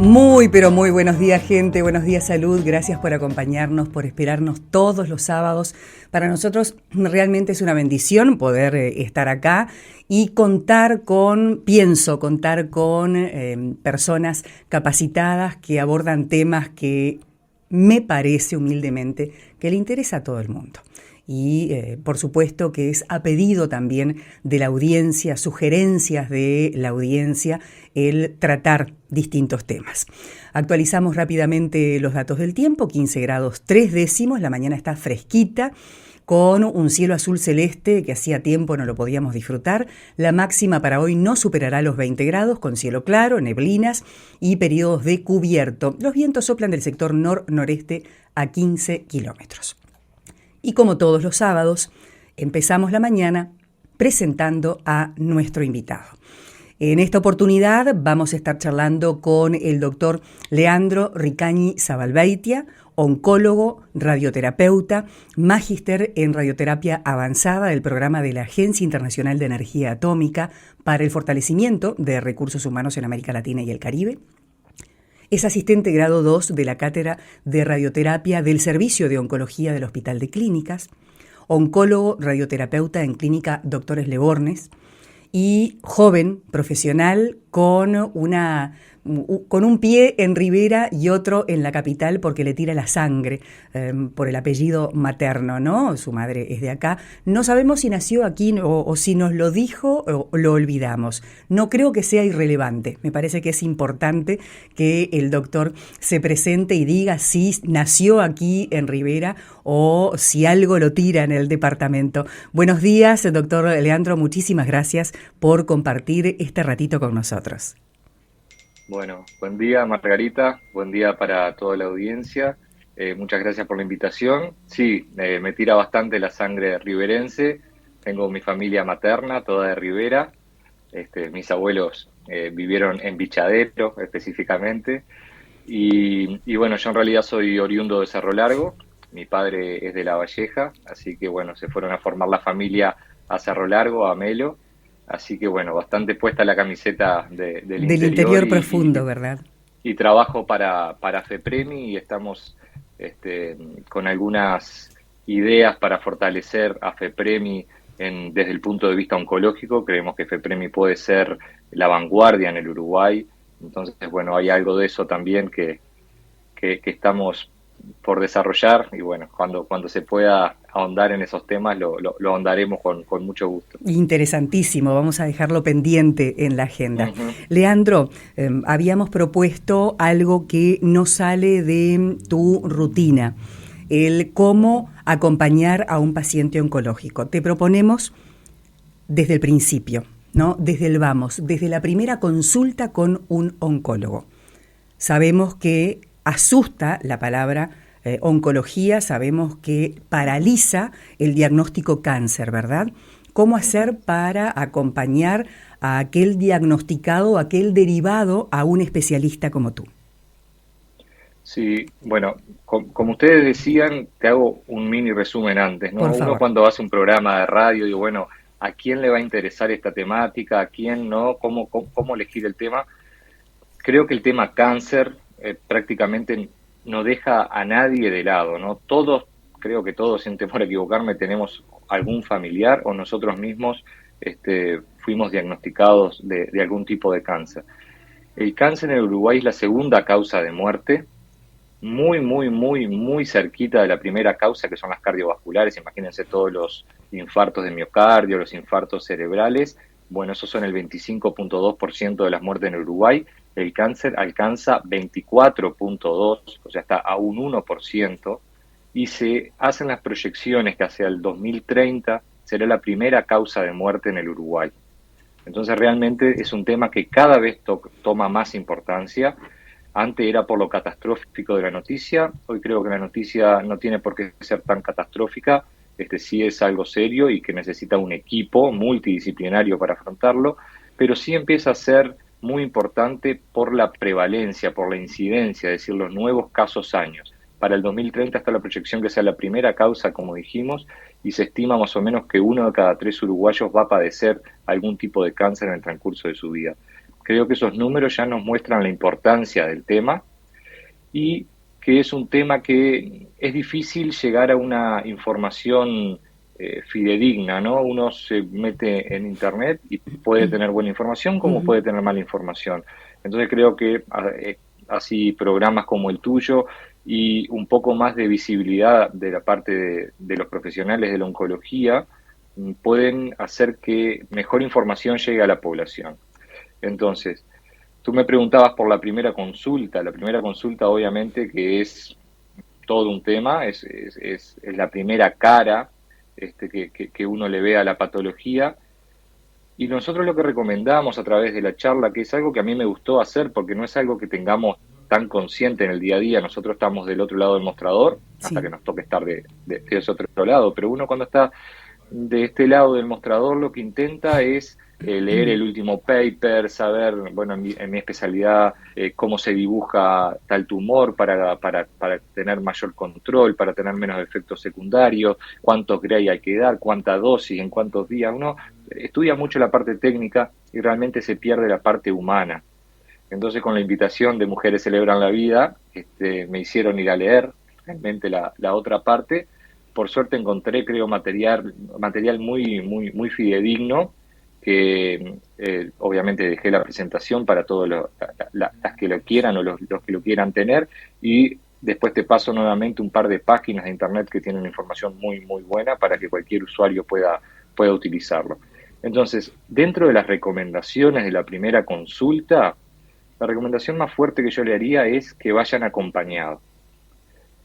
Muy, pero muy buenos días, gente. Buenos días, salud. Gracias por acompañarnos, por esperarnos todos los sábados. Para nosotros realmente es una bendición poder estar acá y contar con personas capacitadas que abordan temas que me parece humildemente que le interesa a todo el mundo. Y por supuesto que es a pedido también de la audiencia, sugerencias de la audiencia, el tratar distintos temas. Actualizamos rápidamente los datos del tiempo: 15 grados 3 décimos, la mañana está fresquita, con un cielo azul celeste que hacía tiempo no lo podíamos disfrutar. La máxima para hoy no superará los 20 grados, con cielo claro, neblinas y periodos de cubierto. Los vientos soplan del sector nor-noreste a 15 kilómetros. Y como todos los sábados, empezamos la mañana presentando a nuestro invitado. En esta oportunidad vamos a estar charlando con el doctor Leandro Ricañi Zabalbeitia, oncólogo, radioterapeuta, magíster en radioterapia avanzada del programa de la Agencia Internacional de Energía Atómica para el fortalecimiento de recursos humanos en América Latina y el Caribe. Es asistente grado 2 de la Cátedra de Radioterapia del Servicio de Oncología del Hospital de Clínicas, oncólogo radioterapeuta en Clínica Doctores Lebornes y joven profesional con un pie en Rivera y otro en la capital porque le tira la sangre por el apellido materno, ¿no? Su madre es de acá. No sabemos si nació aquí o si nos lo dijo o lo olvidamos. No creo que sea irrelevante. Me parece que es importante que el doctor se presente y diga si nació aquí en Rivera o si algo lo tira en el departamento. Buenos días, doctor Leandro. Muchísimas gracias por compartir este ratito con nosotros. Bueno, buen día Margarita, buen día para toda la audiencia, muchas gracias por la invitación. Sí, me tira bastante la sangre riverense, tengo mi familia materna, toda de Rivera, mis abuelos vivieron en Vichadero específicamente, y bueno, yo en realidad soy oriundo de Cerro Largo, mi padre es de La Valleja, así que bueno, se fueron a formar la familia a Cerro Largo, a Melo. Así que bueno, bastante puesta la camiseta del interior profundo, ¿verdad? Y trabajo para FEPREMI y estamos con algunas ideas para fortalecer a FEPREMI desde el punto de vista oncológico. Creemos que FEPREMI puede ser la vanguardia en el Uruguay. Entonces, bueno, hay algo de eso también que estamos por desarrollar y bueno, cuando se pueda ahondar en esos temas lo ahondaremos con mucho gusto. Interesantísimo, vamos a dejarlo pendiente en la agenda. Uh-huh. Leandro, habíamos propuesto algo que no sale de tu rutina, el cómo acompañar a un paciente oncológico. Te proponemos desde el principio, ¿no? Desde la primera consulta con un oncólogo. Sabemos que asusta la palabra oncología, sabemos que paraliza el diagnóstico cáncer, ¿verdad? ¿Cómo hacer para acompañar a aquel diagnosticado, aquel derivado a un especialista como tú? Sí, bueno, como ustedes decían, te hago un mini resumen antes, ¿no? Por favor. Uno cuando hace un programa de radio, digo, bueno, ¿a quién le va a interesar esta temática? ¿A quién no? ¿Cómo elegir el tema? Creo que el tema cáncer prácticamente no deja a nadie de lado, ¿no? Creo que todos, sin temor a equivocarme, tenemos algún familiar o nosotros mismos fuimos diagnosticados de algún tipo de cáncer. El cáncer en el Uruguay es la segunda causa de muerte, muy cerquita de la primera causa, que son las cardiovasculares. Imagínense todos los infartos de miocardio, los infartos cerebrales. Bueno, esos son el 25.2% de las muertes en el Uruguay. El cáncer alcanza 24.2%, o sea, está a un 1%, y se hacen las proyecciones que hacia el 2030 será la primera causa de muerte en el Uruguay. Entonces realmente es un tema que cada vez toma más importancia. Antes era por lo catastrófico de la noticia, hoy creo que la noticia no tiene por qué ser tan catastrófica, sí es algo serio y que necesita un equipo multidisciplinario para afrontarlo, pero sí empieza a ser muy importante por la prevalencia, por la incidencia, es decir, los nuevos casos años. Para el 2030 está la proyección que sea la primera causa, como dijimos, y se estima más o menos que 1 de cada 3 uruguayos va a padecer algún tipo de cáncer en el transcurso de su vida. Creo que esos números ya nos muestran la importancia del tema y que es un tema que es difícil llegar a una información fidedigna, ¿no? Uno se mete en internet y puede tener buena información como puede tener mala información. Entonces creo que así programas como el tuyo y un poco más de visibilidad de la parte de los profesionales de la oncología pueden hacer que mejor información llegue a la población. Entonces, tú me preguntabas por la primera consulta. La primera consulta obviamente que es todo un tema, es la primera cara que uno le ve a la patología. Y nosotros lo que recomendamos a través de la charla, que es algo que a mí me gustó hacer porque no es algo que tengamos tan consciente en el día a día, nosotros estamos del otro lado del mostrador, hasta que nos toque estar de ese otro lado, pero uno cuando está de este lado del mostrador lo que intenta es leer el último paper, saber, bueno, en mi especialidad, cómo se dibuja tal tumor para tener mayor control, para tener menos efectos secundarios, cuántos Gray hay que dar, cuánta dosis, en cuántos días. Uno estudia mucho la parte técnica y realmente se pierde la parte humana. Entonces, con la invitación de Mujeres Celebran la Vida, me hicieron ir a leer realmente la otra parte. Por suerte encontré, creo, material muy fidedigno, que obviamente dejé la presentación para todos las que lo quieran o los que lo quieran tener, y después te paso nuevamente un par de páginas de internet que tienen información muy buena para que cualquier usuario pueda utilizarlo. Entonces, dentro de las recomendaciones de la primera consulta, la recomendación más fuerte que yo le haría es que vayan acompañados,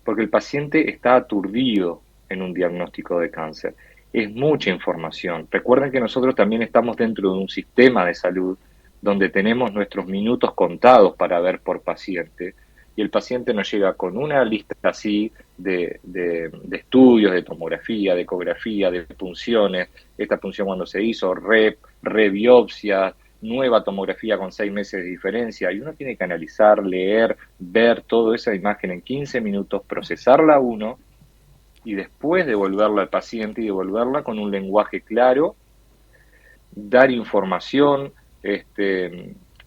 porque el paciente está aturdido en un diagnóstico de cáncer. Es mucha información. Recuerden que nosotros también estamos dentro de un sistema de salud donde tenemos nuestros minutos contados para ver por paciente, y el paciente nos llega con una lista así de estudios, de tomografía, de ecografía, de punciones, esta punción cuando se hizo, rebiopsia, nueva tomografía con 6 meses de diferencia, y uno tiene que analizar, leer, ver toda esa imagen en 15 minutos, procesarla uno, y después devolverla al paciente y devolverla con un lenguaje claro, dar información,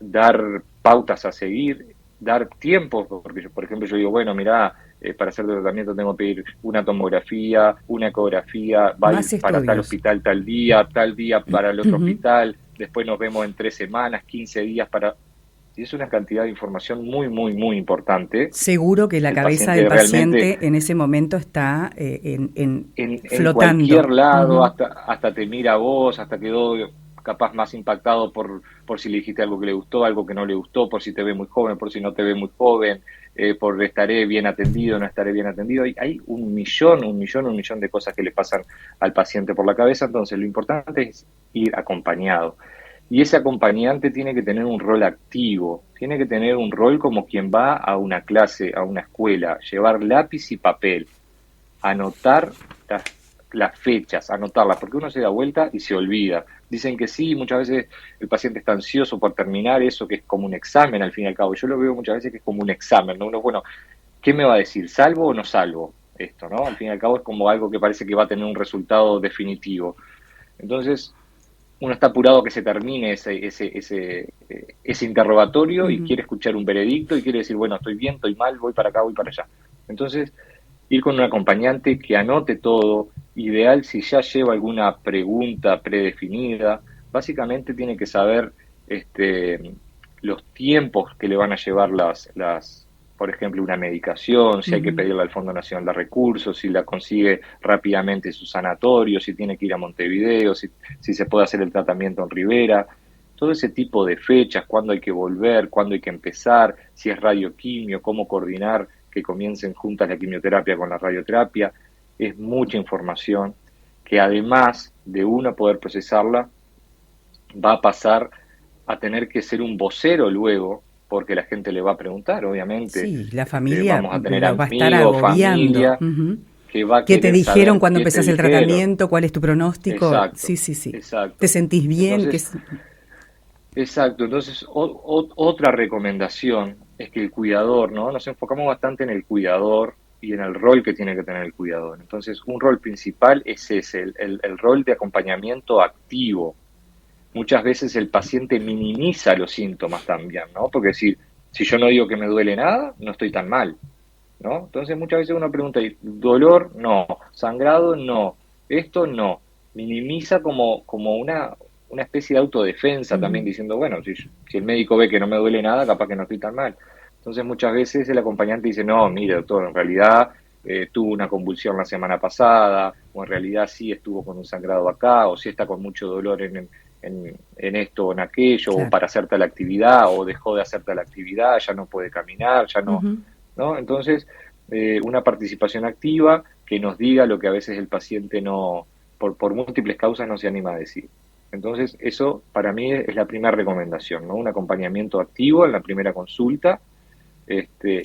dar pautas a seguir, dar tiempos, porque yo, por ejemplo, yo digo, bueno, mirá, para hacer tratamiento tengo que pedir una tomografía, una ecografía, va para tal hospital tal día para el otro hospital, después nos vemos en 3 semanas, 15 días para... Y es una cantidad de información muy importante. Seguro que la cabeza del paciente en ese momento está flotando. En cualquier lado, hasta te mira a vos, hasta quedó capaz más impactado por si le dijiste algo que le gustó, algo que no le gustó, por si te ve muy joven, por si no te ve muy joven, por estaré bien atendido, no estaré bien atendido. Hay un millón de cosas que le pasan al paciente por la cabeza. Entonces lo importante es ir acompañado. Y ese acompañante tiene que tener un rol activo, tiene que tener un rol como quien va a una clase, a una escuela, llevar lápiz y papel, anotar las fechas, anotarlas, porque uno se da vuelta y se olvida. Dicen que sí, muchas veces el paciente está ansioso por terminar eso, que es como un examen al fin y al cabo. Yo lo veo muchas veces que es como un examen, ¿no? Uno, bueno, ¿qué me va a decir? ¿Salvo o no salvo esto, no? Al fin y al cabo es como algo que parece que va a tener un resultado definitivo. Entonces, uno está apurado a que se termine ese interrogatorio y quiere escuchar un veredicto y quiere decir, bueno, estoy bien, estoy mal, voy para acá, voy para allá. Entonces, ir con un acompañante que anote todo, ideal si ya lleva alguna pregunta predefinida, básicamente tiene que saber los tiempos que le van a llevar por ejemplo, una medicación, si hay que pedirle al Fondo Nacional de Recursos, si la consigue rápidamente su sanatorio, si tiene que ir a Montevideo, si se puede hacer el tratamiento en Rivera, todo ese tipo de fechas, cuándo hay que volver, cuándo hay que empezar, si es radioquimio, cómo coordinar que comiencen juntas la quimioterapia con la radioterapia. Es mucha información que además de uno poder procesarla, va a pasar a tener que ser un vocero luego, porque la gente le va a preguntar, obviamente. Sí, la familia vamos a tener va a estar agobiando. ¿Qué te dijeron cuando empezás el tratamiento? ¿Cuál es tu pronóstico? Exacto, sí. Exacto. ¿Te sentís bien? Entonces, exacto. Entonces, otra recomendación es que el cuidador, ¿no? Nos enfocamos bastante en el cuidador y en el rol que tiene que tener el cuidador. Entonces, un rol principal es ese, el rol de acompañamiento activo. muchas veces el paciente minimiza los síntomas también, ¿no? Porque decir, si yo no digo que me duele nada, no estoy tan mal, ¿no? Entonces muchas veces uno pregunta, ¿dolor? No. ¿Sangrado? No. Esto no. Minimiza como una especie de autodefensa también, Ujú. diciendo, bueno, si el médico ve que no me duele nada, capaz que no estoy tan mal. Entonces muchas veces el acompañante dice, no, mire, doctor, en realidad tuvo una convulsión la semana pasada, o en realidad sí estuvo con un sangrado acá, o sí está con mucho dolor en esto o en aquello, o Claro. para hacer tal actividad, o dejó de hacer tal actividad, ya no puede caminar, ya no, Ujú. ¿no? Entonces, una participación activa que nos diga lo que a veces el paciente no, por múltiples causas no se anima a decir. Entonces, eso para mí es la primera recomendación, ¿no? Un acompañamiento activo en la primera consulta,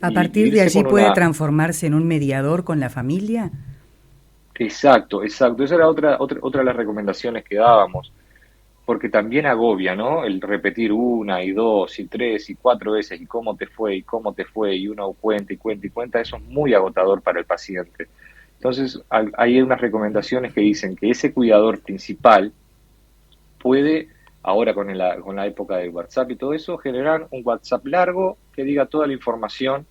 A y partir de irse allí con puede una... transformarse en un mediador con la familia. Exacto, exacto. Esa era otra de las recomendaciones que dábamos, porque también agobia, ¿no? El repetir una y dos y tres y cuatro veces y cómo te fue y cómo te fue y uno cuenta y cuenta y cuenta, eso es muy agotador para el paciente. Entonces, hay unas recomendaciones que dicen que ese cuidador principal puede, ahora con la época de WhatsApp y todo eso, generar un WhatsApp largo que diga toda la información,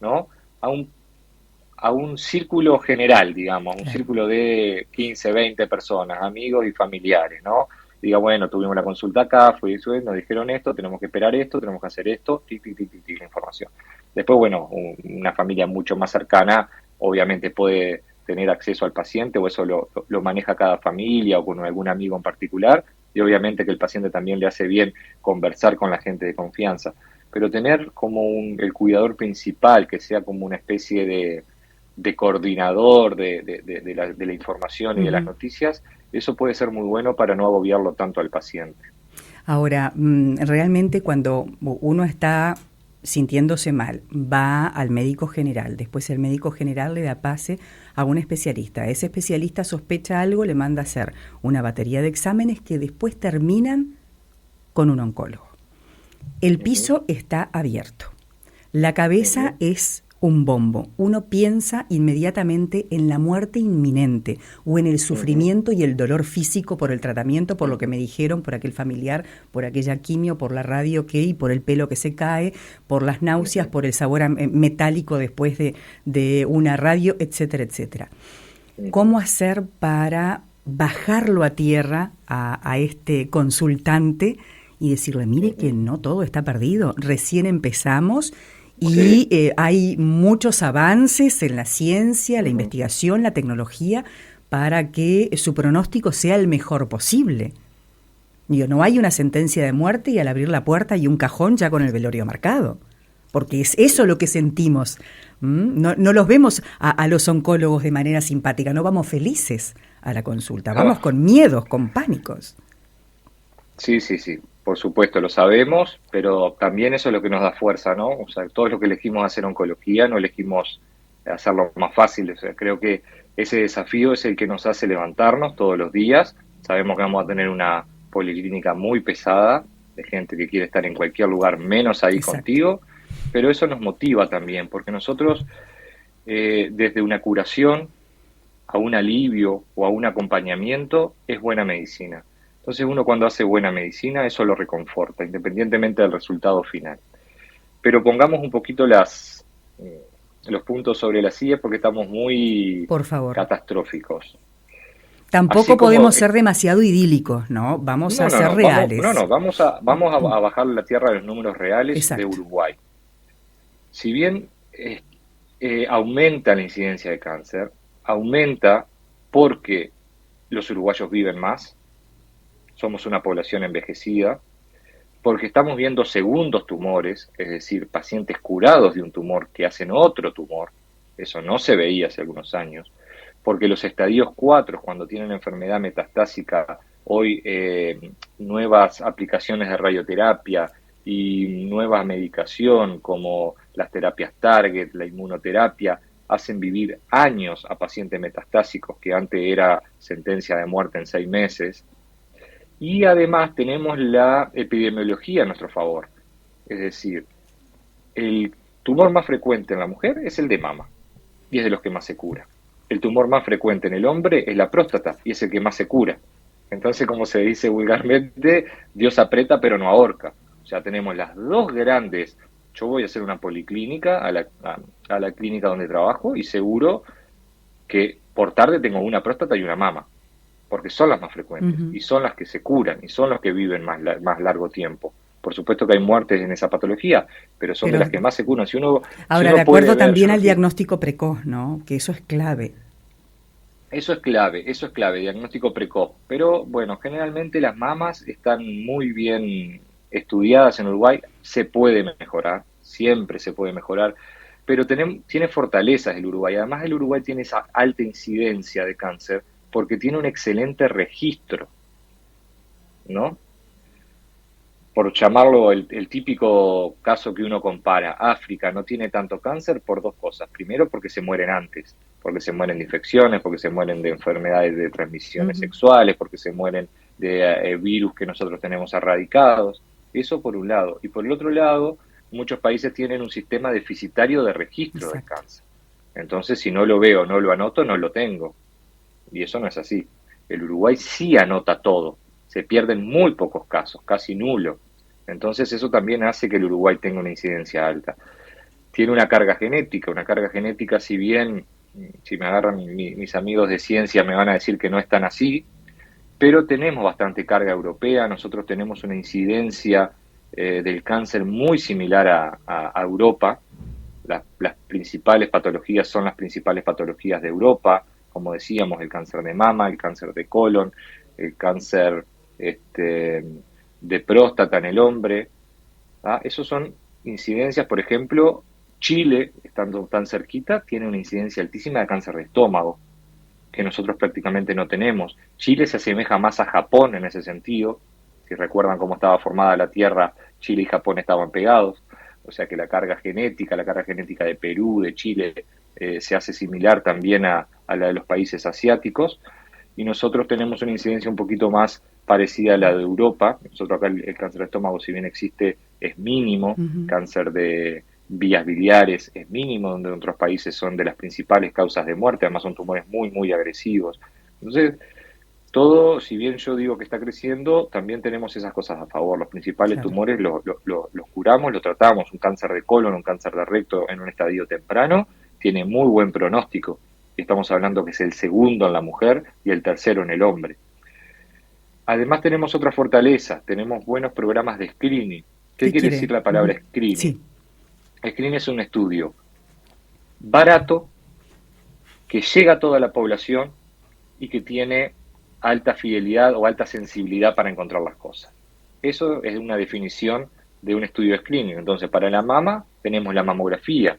¿no? A un círculo general, digamos, un Claro. círculo de 15, 20 personas, amigos y familiares, ¿no? Diga, bueno, tuvimos la consulta acá, fue eso, nos dijeron esto, tenemos que esperar esto, tenemos que hacer esto, tic, tic, tic, tic, tic, la información. Después, bueno, una familia mucho más cercana, obviamente puede tener acceso al paciente, o eso lo maneja cada familia o con algún amigo en particular, y obviamente que el paciente también le hace bien conversar con la gente de confianza. Pero tener como el cuidador principal, que sea como una especie de coordinador de la información y de las Ujú. noticias, eso puede ser muy bueno para no agobiarlo tanto al paciente. Ahora, realmente cuando uno está sintiéndose mal, va al médico general, después el médico general le da pase a un especialista. Ese especialista sospecha algo, le manda a hacer una batería de exámenes que después terminan con un oncólogo. El Ujú, piso está abierto. La cabeza ujú, es un bombo. Uno piensa inmediatamente en la muerte inminente o en el ujú, sufrimiento y el dolor físico por el tratamiento, por lo que ujú, me dijeron, por aquel familiar, por aquella quimio, por la radio que y por el pelo que se cae, por las náuseas, ujú, por el sabor metálico después de una radio, etcétera, etcétera. ujú, ¿Cómo hacer para bajarlo a tierra a este consultante y decirle, mire que ujú. no todo está perdido, recién empezamos y Sí. hay muchos avances en la ciencia, la Ujú. investigación, la tecnología para que su pronóstico sea el mejor posible? Digo, no hay una sentencia de muerte y al abrir la puerta hay un cajón ya con el velorio marcado, porque es eso lo que sentimos. No, no los vemos a los oncólogos de manera simpática, no vamos felices a la consulta, vamos Ah, con miedos, con pánicos. sí, sí, sí, por supuesto, lo sabemos, pero también eso es lo que nos da fuerza, ¿no? O sea, todos los que elegimos hacer oncología no elegimos hacerlo más fácil. O sea, creo que ese desafío es el que nos hace levantarnos todos los días. Sabemos que vamos a tener una policlínica muy pesada, de gente que quiere estar en cualquier lugar menos ahí Exacto. contigo, pero eso nos motiva también, porque nosotros, desde una curación a un alivio o a un acompañamiento, es buena medicina. Entonces uno cuando hace buena medicina, eso lo reconforta, independientemente del resultado final. Pero pongamos un poquito los puntos sobre las sillas porque estamos muy Por favor. catastróficos. Tampoco Así como, podemos ser demasiado idílicos, ¿no? Vamos a no, no, ser no, vamos, no, reales. no, vamos a bajar la tierra de los números reales de Exacto. Uruguay. Si bien aumenta la incidencia de cáncer, aumenta porque los uruguayos viven más, somos una población envejecida, porque estamos viendo segundos tumores, es decir, pacientes curados de un tumor que hacen otro tumor, eso no se veía hace algunos años, porque los estadios 4, cuando tienen enfermedad metastásica, hoy nuevas aplicaciones de radioterapia y nueva medicación como las terapias target, la inmunoterapia, hacen vivir años a pacientes metastásicos que antes era sentencia de muerte en 6 meses. Y además tenemos la epidemiología a nuestro favor. Es decir, el tumor más frecuente en la mujer es el de mama y es de los que más se cura. El tumor más frecuente en el hombre es la próstata y es el que más se cura. Entonces, como se dice vulgarmente, Dios aprieta pero no ahorca. O sea, tenemos las dos grandes. Yo voy a hacer una policlínica a la clínica donde trabajo y seguro que por tarde tengo una próstata y una mama, porque son las más frecuentes Ujú. y son las que se curan y son los que viven más largo tiempo. Por supuesto que hay muertes en esa patología, pero son de Pero las que más se curan. Si ahora, de uno puede acuerdo ver, yo también no al estoy. diagnóstico precoz, ¿no? Que eso es clave. Eso es clave, diagnóstico precoz. Pero bueno, generalmente las mamas están muy bien estudiadas en Uruguay, se puede mejorar, siempre se puede mejorar, pero tiene fortalezas el Uruguay. Además, el Uruguay tiene esa alta incidencia de cáncer porque tiene un excelente registro, ¿no? Por llamarlo el típico caso que uno compara, África no tiene tanto cáncer por dos cosas. Primero, porque se mueren antes, porque se mueren de infecciones, porque se mueren de enfermedades de transmisiones Ujú. sexuales, porque se mueren de virus que nosotros tenemos erradicados. Eso por un lado. Y por el otro lado, muchos países tienen un sistema deficitario de registro del Exacto. cáncer. Entonces, si no lo veo, no lo anoto, no lo tengo. Y eso no es así. El Uruguay sí anota todo. Se pierden muy pocos casos, casi nulo. Entonces eso también hace que el Uruguay tenga una incidencia alta. Tiene una carga genética si bien, si me agarran mis amigos de ciencia me van a decir que no es tan así, pero tenemos bastante carga europea, nosotros tenemos una incidencia del cáncer muy similar a Europa, las principales patologías son las principales patologías de Europa, como decíamos, el cáncer de mama, el cáncer de colon, el cáncer este, de próstata en el hombre. ¿Ah? Esos son incidencias, por ejemplo, Chile, estando tan cerquita, tiene una incidencia altísima de cáncer de estómago, que nosotros prácticamente no tenemos. Chile se asemeja más a Japón en ese sentido. Si recuerdan cómo estaba formada la Tierra, Chile y Japón estaban pegados. O sea que la carga genética de Perú, de Chile, se hace similar también a la de los países asiáticos. Y nosotros tenemos una incidencia un poquito más parecida a la de Europa. Nosotros acá el cáncer de estómago, si bien existe, es mínimo. Ujú. Cáncer de vías biliares es mínimo, donde en otros países son de las principales causas de muerte, además son tumores muy, muy agresivos. Entonces, todo, si bien yo digo que está creciendo, también tenemos esas cosas a favor. Los principales Claro. tumores los curamos, los tratamos. Un cáncer de colon, un cáncer de recto en un estadio temprano, tiene muy buen pronóstico. Estamos hablando que es el segundo en la mujer y el tercero en el hombre. Además tenemos otra fortaleza, tenemos buenos programas de screening. ¿Qué ¿Qué quiere quiere? decir la palabra Ujú. screening? Sí. Screening es un estudio barato que llega a toda la población y que tiene alta fidelidad o alta sensibilidad para encontrar las cosas. Eso es una definición de un estudio de screening. Entonces, para la mama tenemos la mamografía,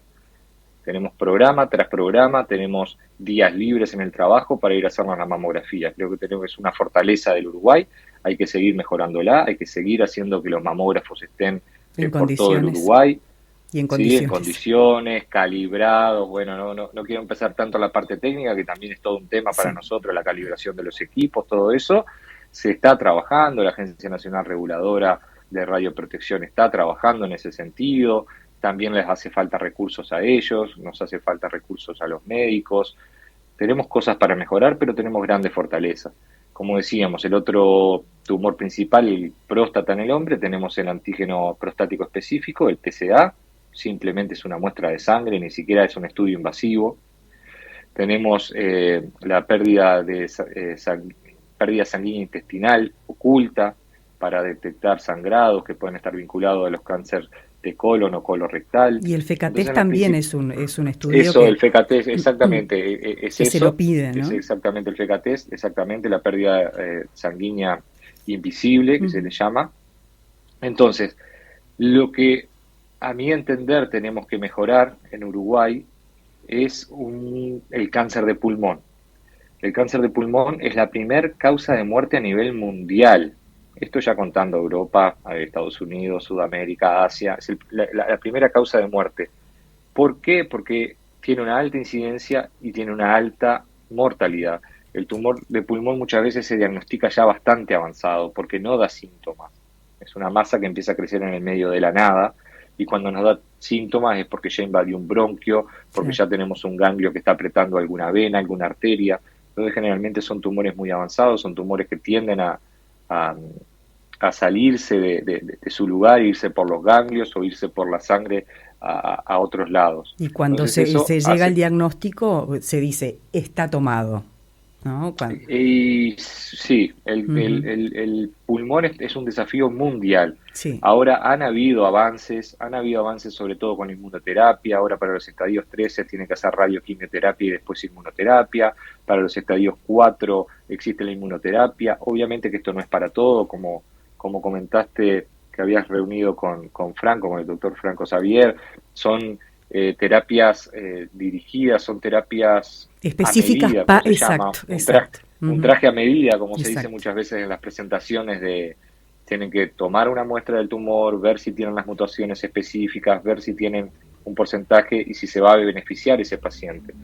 tenemos programa tras programa, tenemos días libres en el trabajo para ir a hacernos la mamografía. Creo que tenemos, es una fortaleza del Uruguay, hay que seguir mejorándola, hay que seguir haciendo que los mamógrafos estén En por todo el condiciones. Uruguay, Y en ¿sí? En condiciones. condiciones, calibrados. Bueno, no quiero empezar tanto la parte técnica, que también es todo un tema para Sí. nosotros, la calibración de los equipos, todo eso. Se está trabajando, la Agencia Nacional Reguladora de Radioprotección está trabajando en ese sentido. También les hace falta recursos a ellos, nos hace falta recursos a los médicos. Tenemos cosas para mejorar, pero tenemos grandes fortalezas. Como decíamos, el otro tumor principal, el próstata en el hombre, tenemos el antígeno prostático específico, el PSA, simplemente es una muestra de sangre, ni siquiera es un estudio invasivo. Tenemos la pérdida sanguínea intestinal oculta para detectar sangrados que pueden estar vinculados a los cánceres de colon o colorectal. Y el FECATES Entonces, las también princip- es un estudio eso, el FKT, exactamente, es que se lo eso, pide, es ¿no? exactamente el FKT, exactamente la pérdida sanguínea invisible, que se Ujú. le llama. Entonces, lo que a mi entender tenemos que mejorar en Uruguay es el cáncer de pulmón. El cáncer de pulmón es la primer causa de muerte a nivel mundial. Esto ya contando Europa, Estados Unidos, Sudamérica, Asia, es la primera causa de muerte. ¿Por qué? Porque tiene una alta incidencia y tiene una alta mortalidad. El tumor de pulmón muchas veces se diagnostica ya bastante avanzado porque no da síntomas. Es una masa que empieza a crecer en el medio de la nada y cuando nos da síntomas es porque ya invadió un bronquio, porque Claro. ya tenemos un ganglio que está apretando alguna vena, alguna arteria. Entonces generalmente son tumores muy avanzados, son tumores que tienden a, a salirse de su lugar, irse por los ganglios o irse por la sangre a otros lados. Y cuando Entonces eso se llega hace... al diagnóstico, se dice, está tomado, ¿no? Y sí, Uh-huh. el pulmón es un desafío mundial. Sí. Ahora han habido avances sobre todo con la inmunoterapia. Ahora para los estadios 3 se tiene que hacer radioquimioterapia y después inmunoterapia. Para los estadios 4 existe la inmunoterapia. Obviamente que esto no es para todo, como comentaste que habías reunido con Franco, con el doctor Franco Xavier, son terapias dirigidas, son terapias a Específicas, medida, como se llama, exacto, exacto. un Uh-huh. traje a medida, como se dice Exacto. muchas veces en las presentaciones tienen que tomar una muestra del tumor, ver si tienen las mutaciones específicas, ver si tienen un porcentaje y si se va a beneficiar ese paciente.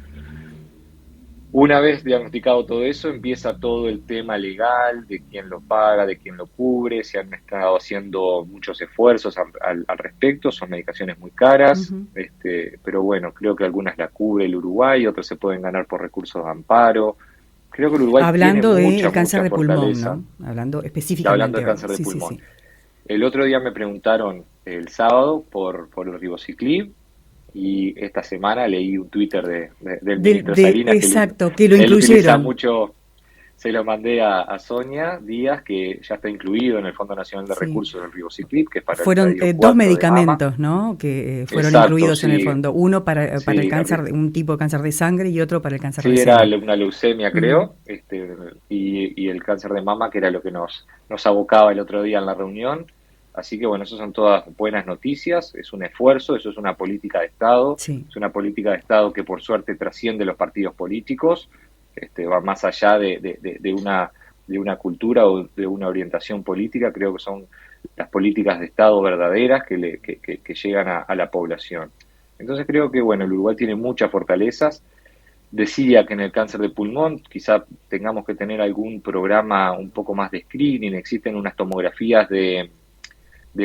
Una vez diagnosticado todo eso, empieza todo el tema legal, de quién lo paga, de quién lo cubre. Se han estado haciendo muchos esfuerzos al respecto, son medicaciones muy caras, Uh-huh. pero bueno, creo que algunas la cubre el Uruguay, otras se pueden ganar por recursos de amparo. Creo que el Uruguay tiene Hablando mucha, del cáncer mucha de pulmón, fortaleza, ¿no? Hablando hablando de específicamente. cáncer de Sí, sí, pulmón. sí. El otro día me preguntaron el sábado por el ribociclib, y esta semana leí un Twitter del ministro Salinas Exacto, que lo él utiliza incluyeron. mucho, se lo mandé a Sonia Díaz, que ya está incluido en el Fondo Nacional de Sí. Recursos del ribociclib, que es para el Fueron estadio dos 4 de mama. medicamentos, ¿no? Que fueron Exacto, incluidos en el sí, fondo. Uno para el sí, cáncer, un tipo de cáncer de sangre y otro para el cáncer de sí, era seno. una leucemia, Ujú. creo, y el cáncer de mama, que era lo que nos abocaba el otro día en la reunión. Así que bueno, esas son todas buenas noticias, es un esfuerzo, eso es una política de Estado, Sí. es una política de Estado que por suerte trasciende los partidos políticos, va más allá de una cultura o de una orientación política. Creo que son las políticas de Estado verdaderas que llegan a la población. Entonces creo que bueno, el Uruguay tiene muchas fortalezas. Decía que en el cáncer de pulmón quizá tengamos que tener algún programa un poco más de screening. Existen unas tomografías de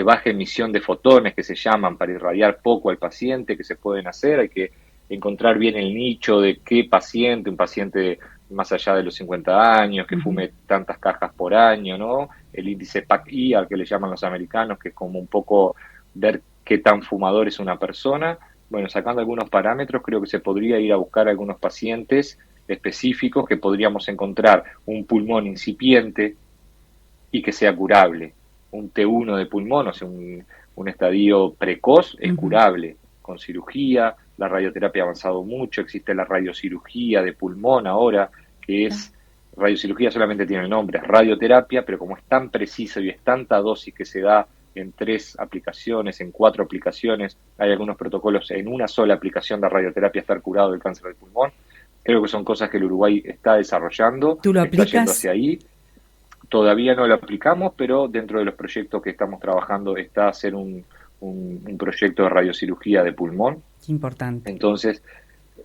baja emisión de fotones que se llaman, para irradiar poco al paciente, que se pueden hacer. Hay que encontrar bien el nicho de qué paciente, un paciente más allá de los 50 años, que Ujú. fume tantas cajas por año, ¿no? El índice PAC-I, al que le llaman los americanos, que es como un poco ver qué tan fumador es una persona. Bueno, sacando algunos parámetros, creo que se podría ir a buscar algunos pacientes específicos que podríamos encontrar un pulmón incipiente y que sea curable. Un T1 de pulmón, o sea, un estadio precoz, es Ujú. curable con cirugía. La radioterapia ha avanzado mucho, existe la radiocirugía de pulmón ahora, que Ah, es, radiocirugía solamente tiene el nombre, es radioterapia, pero como es tan preciso y es tanta dosis que se da en 3 aplicaciones, en 4 aplicaciones, hay algunos protocolos en una sola aplicación de radioterapia estar curado del cáncer del pulmón. Creo que son cosas que el Uruguay está desarrollando, ¿tú lo está yendo aplicas? hacia ahí. Todavía no lo aplicamos, pero dentro de los proyectos que estamos trabajando está hacer un proyecto de radiocirugía de pulmón. Qué importante. Entonces,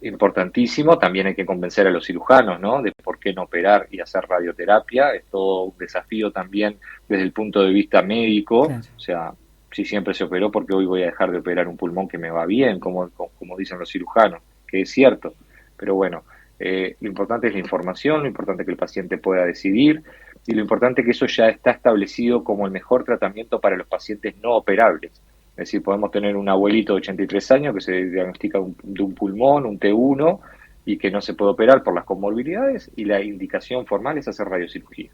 importantísimo. También hay que convencer a los cirujanos, ¿no?, de por qué no operar y hacer radioterapia. Es todo un desafío también desde el punto de vista médico. Claro. O sea, si siempre se operó, ¿por qué hoy voy a dejar de operar un pulmón que me va bien, como dicen los cirujanos? Que es cierto. Pero bueno, lo importante es la información, lo importante es que el paciente pueda decidir, y lo importante es que eso ya está establecido como el mejor tratamiento para los pacientes no operables. Es decir, podemos tener un abuelito de 83 años que se diagnostica de un pulmón, un T1, y que no se puede operar por las comorbilidades, y la indicación formal es hacer radiocirugía.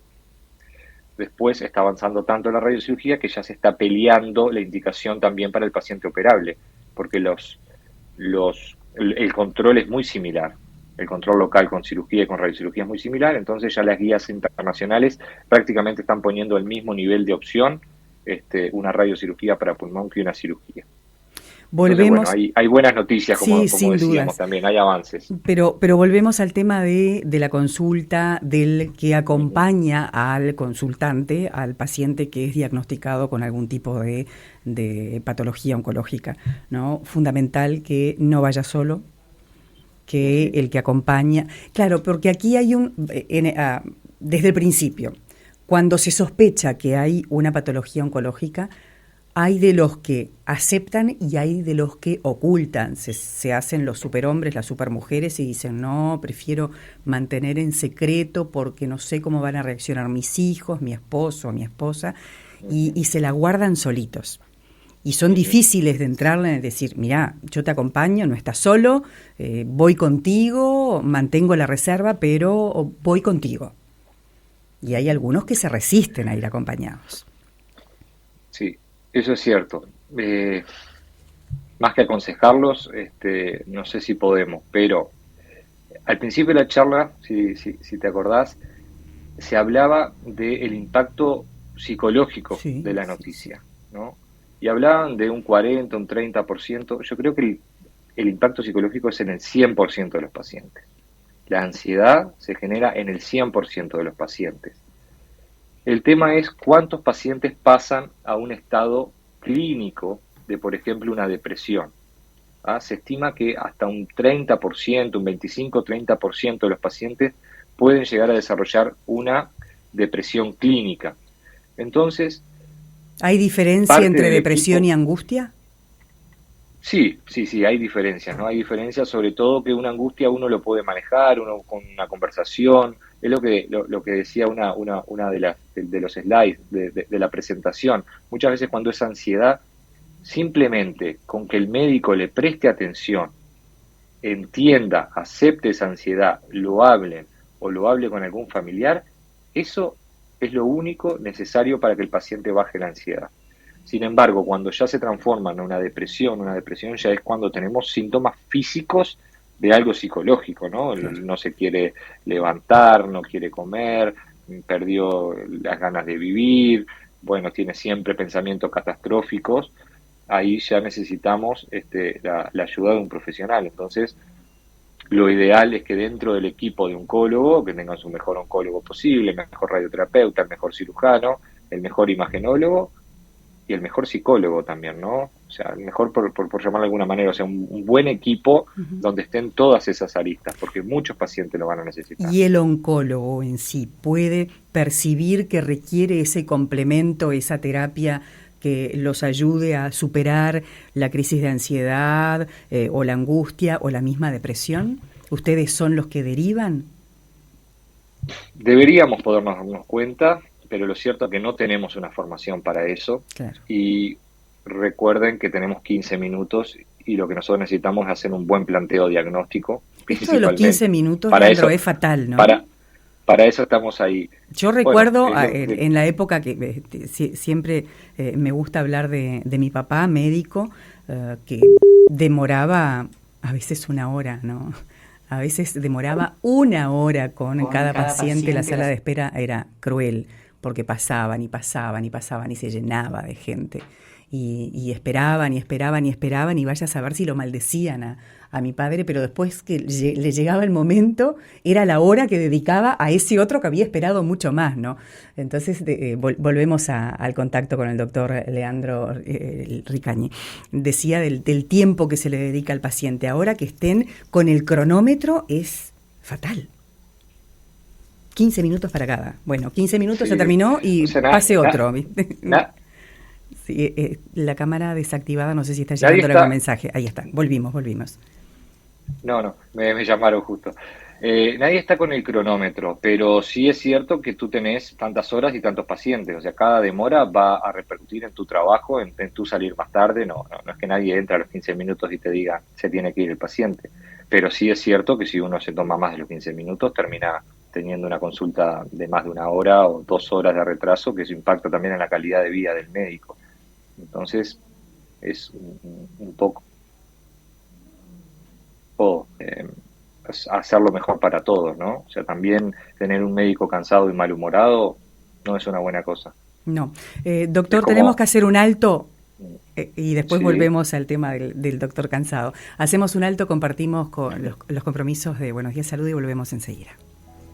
Después está avanzando tanto la radiocirugía que ya se está peleando la indicación también para el paciente operable, porque el control es muy similar. El control local con cirugía y con radiocirugía es muy similar. Entonces ya las guías internacionales prácticamente están poniendo el mismo nivel de opción, una radiocirugía para pulmón que una cirugía. Entonces, bueno, Volvemos, hay buenas noticias, sí, como sin decíamos dudas. también, hay avances. Pero volvemos al tema de la consulta, del que Ujú. acompaña al consultante, al paciente que es diagnosticado con algún tipo de patología oncológica, ¿no? Fundamental que no vaya solo, que Ujú. el que acompaña. Claro, porque aquí hay desde el principio, cuando se sospecha que hay una patología oncológica, hay de los que aceptan y hay de los que ocultan. Se hacen los superhombres, las supermujeres y dicen, no, prefiero mantener en secreto porque no sé cómo van a reaccionar mis hijos, mi esposo, mi esposa, y se la guardan solitos. Y son difíciles de entrarle y decir, mirá, yo te acompaño, no estás solo, voy contigo, mantengo la reserva, pero voy contigo. Y hay algunos que se resisten a ir acompañados. Sí, eso es cierto. Más que aconsejarlos, no sé si podemos, pero al principio de la charla, si te acordás, se hablaba del impacto psicológico de la noticia, ¿no? Y hablaban de un 40, un 30%. Yo creo que el impacto psicológico es en el 100% de los pacientes. La ansiedad se genera en el 100% de los pacientes. El tema es cuántos pacientes pasan a un estado clínico de, por ejemplo, una depresión. Se estima que hasta un 30%, un 25-30% de los pacientes pueden llegar a desarrollar una depresión clínica. Entonces, ¿hay diferencia entre depresión y angustia? Sí, hay diferencias, ¿no? Hay diferencias, sobre todo que una angustia uno lo puede manejar, uno con una conversación, es lo que decía una de los slides de la presentación. Muchas veces cuando es ansiedad, simplemente con que el médico le preste atención, entienda, acepte esa ansiedad, lo hablen o lo hable con algún familiar, eso es lo único necesario para que el paciente baje la ansiedad. Sin embargo, cuando ya se transforma en una depresión ya es cuando tenemos síntomas físicos de algo psicológico, ¿no? Claro. No se quiere levantar, no quiere comer, perdió las ganas de vivir, bueno, tiene siempre pensamientos catastróficos. Ahí ya necesitamos la ayuda de un profesional. Entonces, lo ideal es que dentro del equipo de oncólogo, que tengan su mejor oncólogo posible, el mejor radioterapeuta, el mejor cirujano, el mejor imagenólogo y el mejor psicólogo también, ¿no? O sea, el mejor, por llamarlo de alguna manera, o sea, un buen equipo donde estén todas esas aristas, porque muchos pacientes lo van a necesitar. ¿Y el oncólogo en sí puede percibir que requiere ese complemento, esa terapia que los ayude a superar la crisis de ansiedad o la angustia o la misma depresión? ¿Ustedes son los que derivan? Deberíamos podernos darnos cuenta, pero lo cierto es que no tenemos una formación para eso. Claro. Y recuerden que tenemos 15 minutos y lo que nosotros necesitamos es hacer un buen planteo diagnóstico. Esto de los 15 minutos, para Leandro, eso, es fatal, ¿no? Para eso estamos ahí. Yo recuerdo en la época que siempre me gusta hablar de mi papá, médico, que demoraba a veces una hora, ¿no? A veces demoraba una hora con cada paciente, la sala de espera era cruel, porque pasaban y se llenaba de gente. Y esperaban y vaya a saber si lo maldecían a mi padre, pero después que le llegaba el momento, era la hora que dedicaba a ese otro que había esperado mucho más, ¿no? Entonces volvemos al contacto con el doctor Leandro Ricañi. Decía del tiempo que se le dedica al paciente. Ahora que estén con el cronómetro es fatal. 15 minutos para cada. Bueno, 15 minutos sí, ya terminó y pase otro. Sí, la cámara desactivada, no sé si está llegando algún mensaje. Ahí está, volvimos. No, me llamaron justo. Nadie está con el cronómetro, pero sí es cierto que tú tenés tantas horas y tantos pacientes. O sea, cada demora va a repercutir en tu trabajo, en tu salir más tarde. No es que nadie entra a los 15 minutos y te diga se tiene que ir el paciente. Pero sí es cierto que si uno se toma más de los 15 minutos, termina teniendo una consulta de más de una hora o 2 horas de retraso, que eso impacta también en la calidad de vida del médico. Entonces, es un poco hacerlo mejor para todos, ¿no? O sea, también tener un médico cansado y malhumorado no es una buena cosa. No. Doctor, tenemos que hacer un alto y después volvemos al tema del doctor cansado. Hacemos un alto, compartimos con los compromisos de Buenos Días Salud y volvemos enseguida.